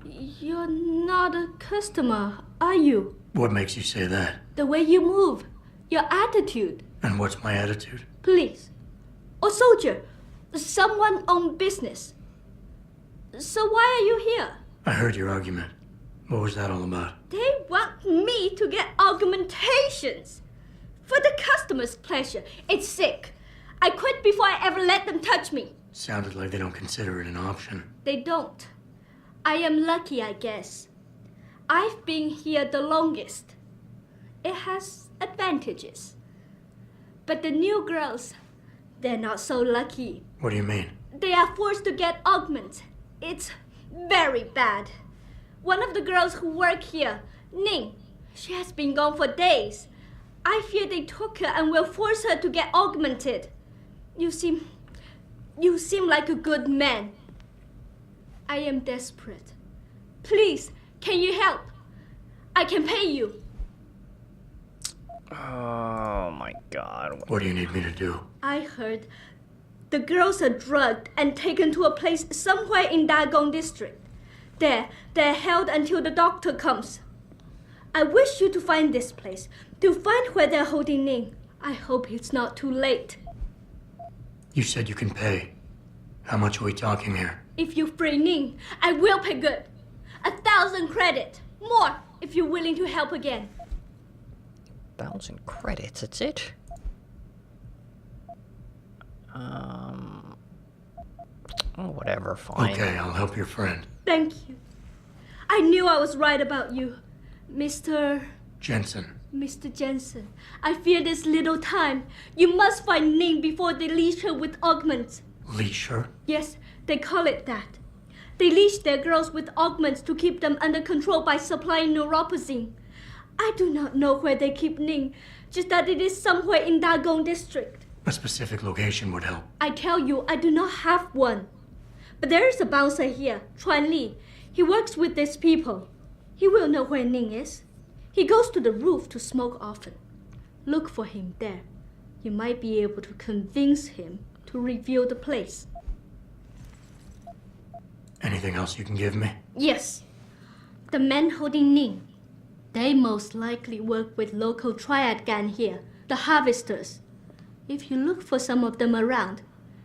You're not a customer, are you? What makes you say that? The way you move, your attitude. And what's my attitude? Police. Or soldier. Someone on business. So why are you here? I heard your argument. What was that all about? They want me to get augmentations. For the customer's pleasure. It's sick. I quit before I ever let them touch me. Sounded like they don't consider it an option. They don't. I am lucky, I guess. I've been here the longest. It has advantages. But the new girls, they're not so lucky. What do you mean? They are forced to get augments. It's very bad. One of the girls who work here, Ning, she has been gone for days. I fear they took her and will force her to get augmented. You seem like a good man. I am desperate. Please, can you help? I can pay you. Oh my god. What do you need me to do? I heard the girls are drugged and taken to a place somewhere in Dagong district. There, they're held until the doctor comes. I wish you to find this place, to find where they're holding Ning. I hope it's not too late. You said you can pay. How much are we talking here? If you free Ning, I will pay good. 1,000 credit. More, if you're willing to help again. 1,000 credits, that's it? Oh, whatever, fine. Okay, I'll help your friend. Thank you. I knew I was right about you, Mr. Jensen. I fear this little time. You must find Ning before they leash her with augments. Leash her? Yes, they call it that. They leash their girls with augments to keep them under control by supplying neuropazine. I do not know where they keep Ning, just that it is somewhere in Dagong district. A specific location would help. I tell you, I do not have one. But there is a bouncer here, Chuan Li. He works with these people. He will know where Ning is. He goes to the roof to smoke often. Look for him there. You might be able to convince him to reveal the place. Anything else you can give me? Yes. The men holding Ning. They most likely work with local triad gang here, the harvesters. If you look for some of them around,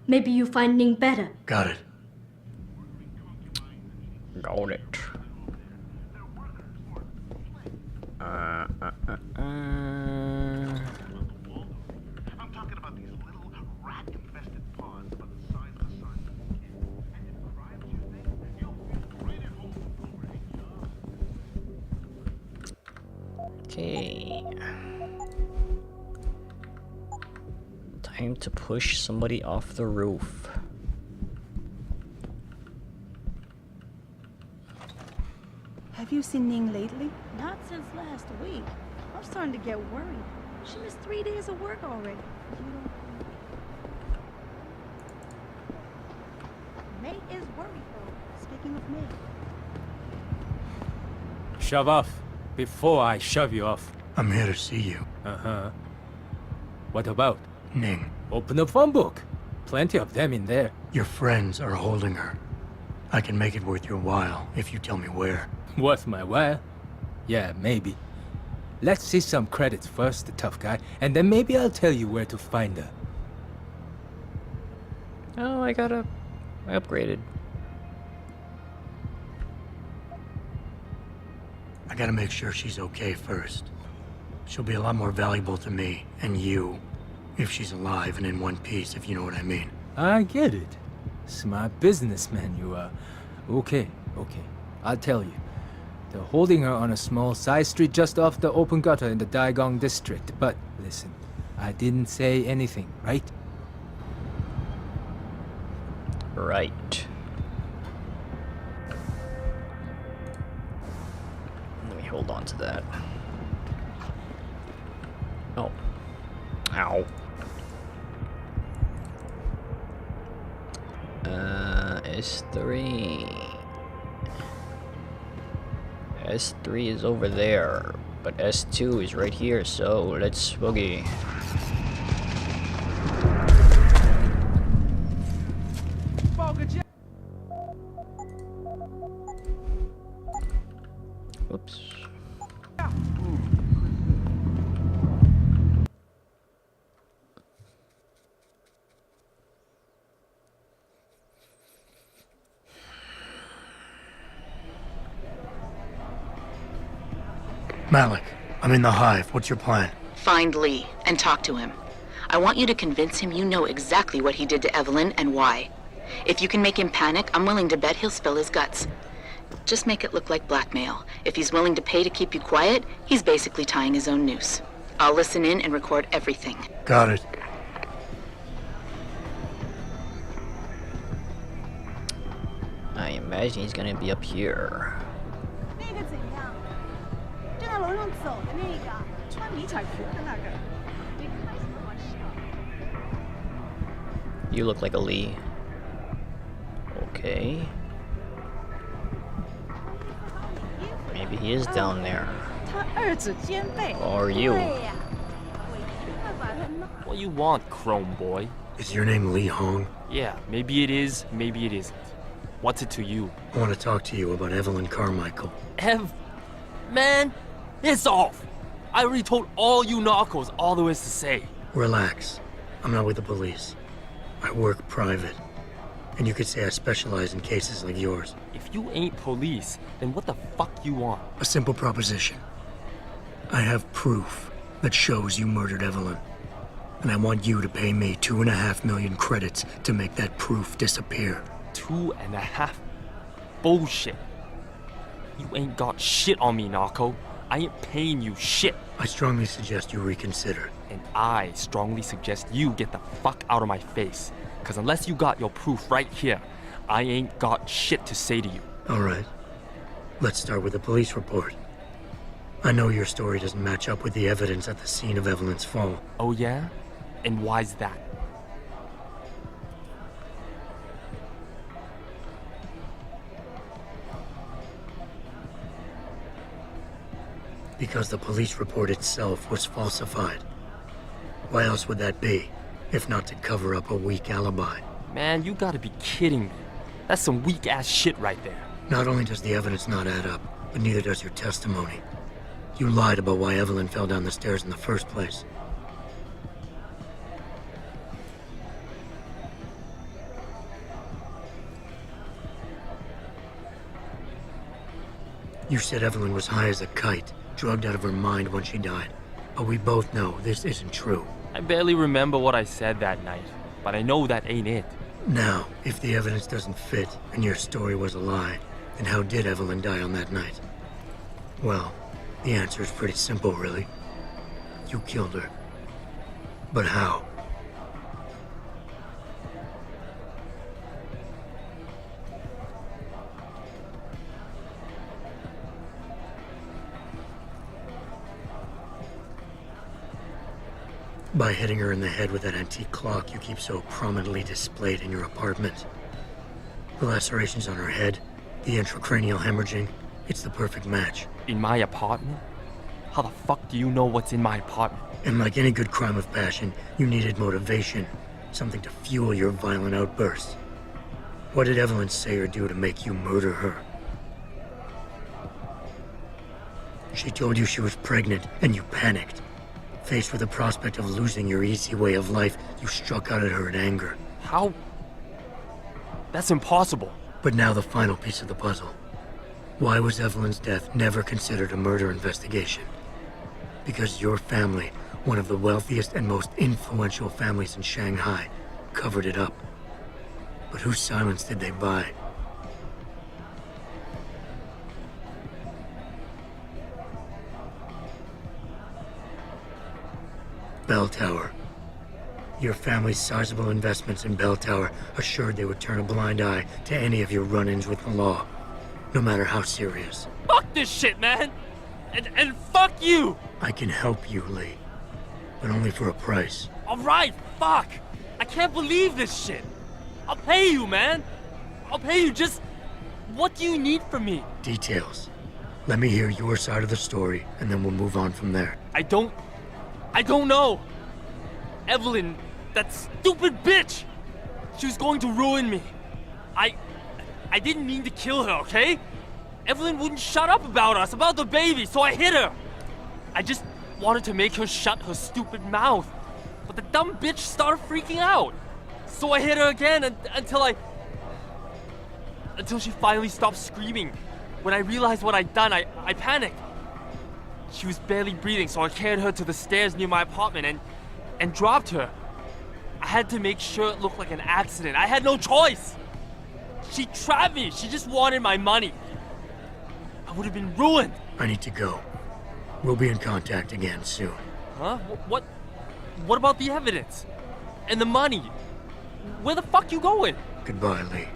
maybe you find Ning better. Got it. Got it. I'm talking about these little rat-infested ponds about the size of a soccer ball. And if crimes you think, you'll feel right at home over a job. Okay. Time to push somebody off the roof. Have you seen Ning lately? Not since last week. I'm starting to get worried. She missed 3 days of work already. May is worried though. Speaking of May. Shove off before I shove you off. I'm here to see you. Uh-huh. What about? Ning, Open the phone book. Plenty of them in there. your friends are holding her. I can make it worth your while if you tell me where. Worth my while? Yeah, maybe. Let's see some credits first, the tough guy, and then maybe I'll tell you where to find her. Oh, I upgraded. I gotta make sure she's okay first. She'll be a lot more valuable to me and you if she's alive and in one piece, if you know what I mean. I get it. Smart businessman you are. Okay. I'll tell you. They're holding her on a small side street just off the open gutter in the Daigong district. But listen, I didn't say anything, right? Right. Let me hold on to that. Oh. Ow. S3. S3 is over there, but S2 is right here, so let's boogie. Oops. Malik, I'm in the hive. What's your plan? Find Lee and talk to him. I want you to convince him you know exactly what he did to Evelyn and why. If you can make him panic, I'm willing to bet he'll spill his guts. Just make it look like blackmail. If he's willing to pay to keep you quiet, he's basically tying his own noose. I'll listen in and record everything. Got it. I imagine he's gonna be up here. 那个怎样？正在楼上走的那个，穿迷彩服的那个。你开什么玩笑？ You look like a Lee. Okay. Maybe he is down there. 他二指兼备。 Or you. 对呀，我一定会把他弄。 What you want, Chrome boy? Is your name Lee Hong? Yeah, maybe it is, maybe it isn't. What's it to you? I want to talk to you about Evelyn Carmichael. Man, it's off. I already told all you narcos all there is to say. Relax. I'm not with the police. I work private. And you could say I specialize in cases like yours. If you ain't police, then what the fuck you want? A simple proposition. I have proof that shows you murdered Evelyn. And I want you to pay me 2.5 million credits to make that proof disappear. 2.5? Bullshit. You ain't got shit on me, narco. I ain't paying you shit. I strongly suggest you reconsider. And I strongly suggest you get the fuck out of my face. Cause unless you got your proof right here, I ain't got shit to say to you. All right. Let's start with the police report. I know your story doesn't match up with the evidence at the scene of Evelyn's fall. Oh yeah? And why's that? Because the police report itself was falsified. Why else would that be, if not to cover up a weak alibi? Man, you gotta be kidding me. That's some weak-ass shit right there. Not only does the evidence not add up, but neither does your testimony. You lied about why Evelyn fell down the stairs in the first place. You said Evelyn was high as a kite, drugged out of her mind when she died. But we both know this isn't true. I barely remember what I said that night, but I know that ain't it. Now, if the evidence doesn't fit and your story was a lie, then how did Evelyn die on that night? Well, the answer is pretty simple, really. You killed her. But how? By hitting her in the head with that antique clock you keep so prominently displayed in your apartment. The lacerations on her head, the intracranial hemorrhaging, it's the perfect match. In my apartment? How the fuck do you know what's in my apartment? And like any good crime of passion, you needed motivation, something to fuel your violent outbursts. What did Evelyn say or do to make you murder her? She told you she was pregnant, and you panicked. Faced with the prospect of losing your easy way of life, you struck out at her in anger. How? That's impossible. But now the final piece of the puzzle. Why was Evelyn's death never considered a murder investigation? Because your family, one of the wealthiest and most influential families in Shanghai, covered it up. But whose silence did they buy? Bell Tower. Your family's sizable investments in Bell Tower assured they would turn a blind eye to any of your run-ins with the law, no matter how serious. Fuck this shit, man! And fuck you! I can help you, Lee, but only for a price. Alright, fuck! I can't believe this shit! I'll pay you, man! I'll pay you, just... What do you need from me? Details. Let me hear your side of the story, and then we'll move on from there. I don't know! Evelyn, that stupid bitch! She was going to ruin me. I didn't mean to kill her, okay? Evelyn wouldn't shut up about us, about the baby, so I hit her. I just wanted to make her shut her stupid mouth. But the dumb bitch started freaking out. So I hit her again until she finally stopped screaming. When I realized what I'd done, I panicked. She was barely breathing, so I carried her to the stairs near my apartment and dropped her. I had to make sure it looked like an accident. I had no choice. She trapped me. She just wanted my money. I would have been ruined. I need to go. We'll be in contact again soon. Huh? What about the evidence? And the money? Where the fuck you going? Goodbye, Lee.